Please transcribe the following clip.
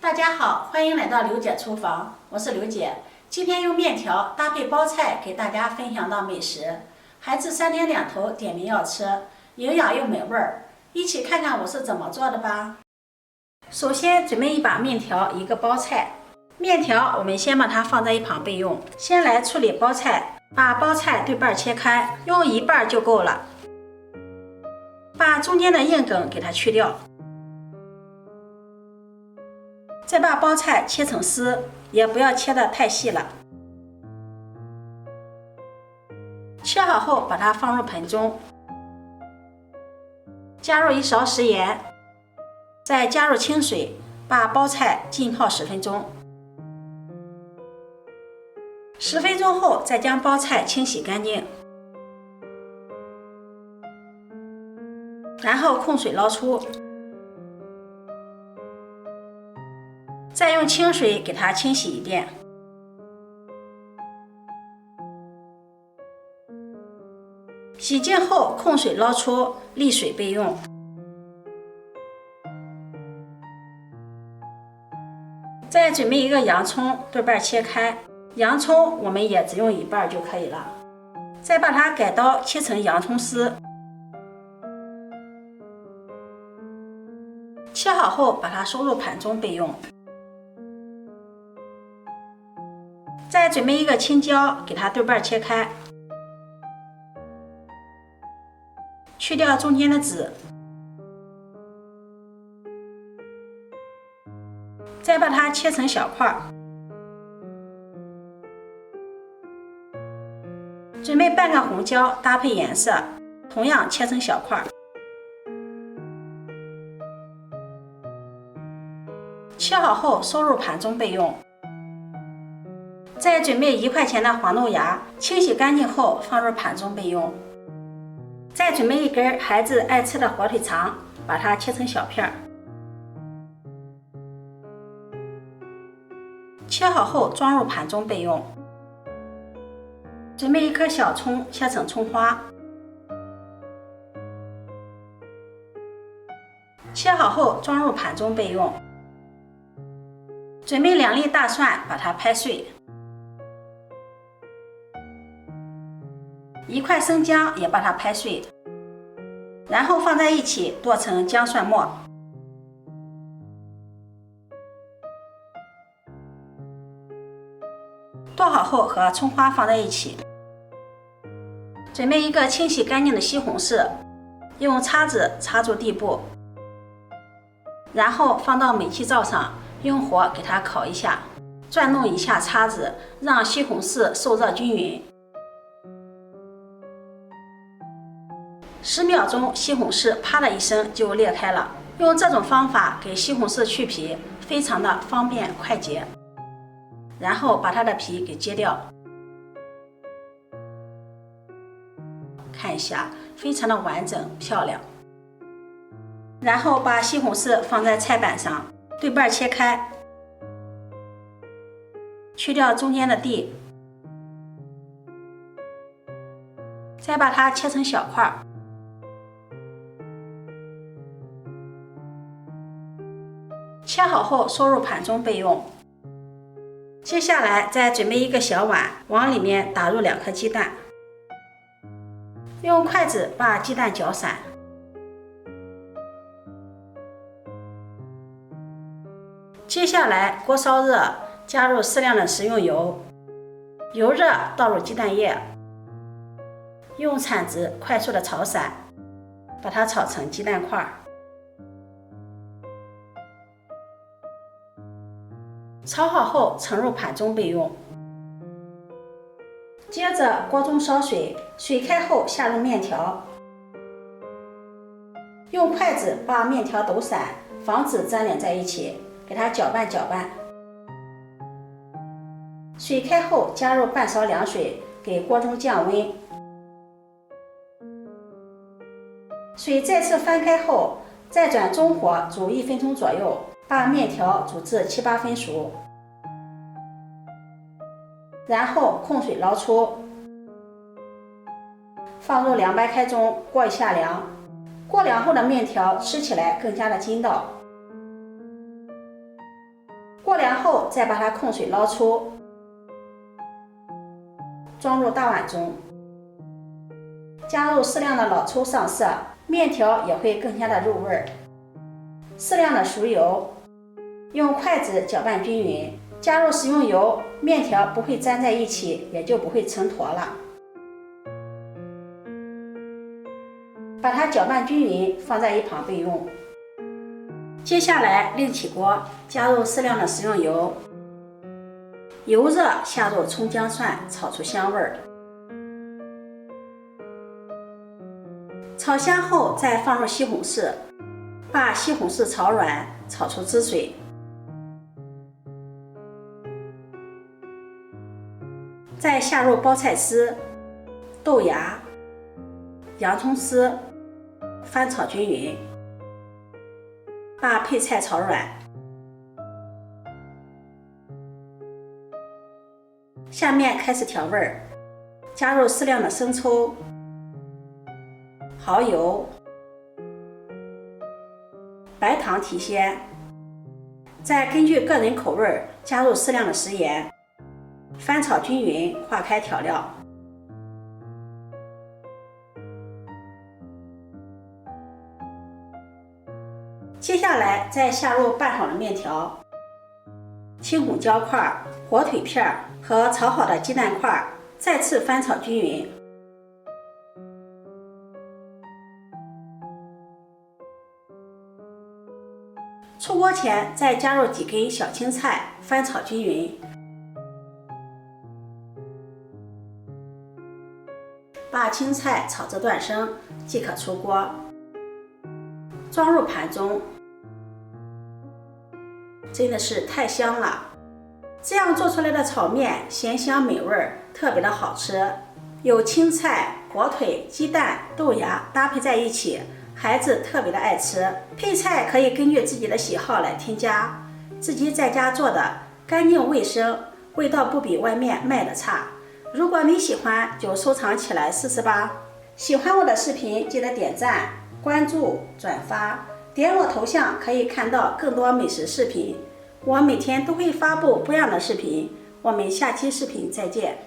大家好，欢迎来到刘姐厨房，我是刘姐。今天用面条搭配包菜给大家分享道美食，孩子3天2头点名要吃，营养又美味儿，一起看看我是怎么做的吧。首先准备一把面条，1个包菜。面条我们先把它放在一旁备用。先来处理包菜，把包菜对半切开，用1半就够了。把中间的硬梗给它去掉。再把包菜切成丝，也不要切得太细了。切好后，把它放入盆中，加入1勺食盐，再加入清水，把包菜浸泡10分钟。10分钟后，再将包菜清洗干净，然后控水捞出。再用清水给它清洗一遍。洗净后控水捞出，沥水备用。再准备1个洋葱，对半切开。洋葱我们也只用1半就可以了。再把它改刀切成洋葱丝。切好后，把它收入盘中备用。再准备1个青椒，给它对半切开，去掉中间的籽，再把它切成小块。准备半个红椒搭配颜色，同样切成小块。切好后收入盘中备用。再准备1块钱的黄豆芽，清洗干净后放入盘中备用。再准备1根孩子爱吃的火腿肠，把它切成小片。切好后装入盘中备用。准备1颗小葱，切成葱花。切好后装入盘中备用。准备2粒大蒜，把它拍碎。1块生姜也把它拍碎，然后放在一起剁成姜蒜末。剁好后和葱花放在一起。准备1个清洗干净的西红柿，用叉子插住地部，然后放到煤气灶上，用火给它烤一下，转动一下叉子，让西红柿受热均匀。10秒钟，西红柿啪的一声就裂开了。用这种方法给西红柿去皮，非常的方便快捷。然后把它的皮给揭掉，看一下，非常的完整漂亮。然后把西红柿放在菜板上，对半切开，去掉中间的蒂，再把它切成小块。切好后收入盘中备用。接下来再准备1个小碗，往里面打入2颗鸡蛋，用筷子把鸡蛋搅散。接下来锅烧热，加入适量的食用油，油热倒入鸡蛋液，用铲子快速的炒散，把它炒成鸡蛋块。炒好后盛入盘中备用。接着锅中烧水，水开后下入面条，用筷子把面条抖散，防止粘连在一起，给它搅拌搅拌。水开后加入半勺凉水，给锅中降温。水再次翻开后，再转中火煮1分钟左右，把面条煮至7、8分熟，然后控水捞出，放入凉白开中过一下凉。过凉后的面条吃起来更加的筋道。过凉后再把它控水捞出，装入大碗中，加入适量的老抽上色，面条也会更加的入味儿。适量的熟油，用筷子搅拌均匀，加入食用油，面条不会粘在一起，也就不会成坨了。把它搅拌均匀，放在一旁备用。接下来另起锅，加入适量的食用油，油热下入葱姜蒜，炒出香味儿。炒香后再放入西红柿，把西红柿炒软，炒出汁水。再下入包菜丝、豆芽、洋葱丝，翻炒均匀，把配菜炒软。下面开始调味儿，加入适量的生抽、蚝油、白糖提鲜，再根据个人口味加入适量的食盐，翻炒均匀，化开调料。接下来再下入拌好的面条、青红椒块、火腿片和炒好的鸡蛋块，再次翻炒均匀。出锅前再加入几根小青菜，翻炒均匀。把青菜炒至断生即可出锅，装入盘中。真的是太香了！这样做出来的炒面咸香美味，特别的好吃。有青菜、火腿、鸡蛋、豆芽搭配在一起，孩子特别的爱吃。配菜可以根据自己的喜好来添加，自己在家做的干净卫生，味道不比外面卖的差。如果你喜欢，就收藏起来试试吧。喜欢我的视频，记得点赞、关注、转发，点我头像可以看到更多美食视频。我每天都会发布不一样的视频，我们下期视频再见。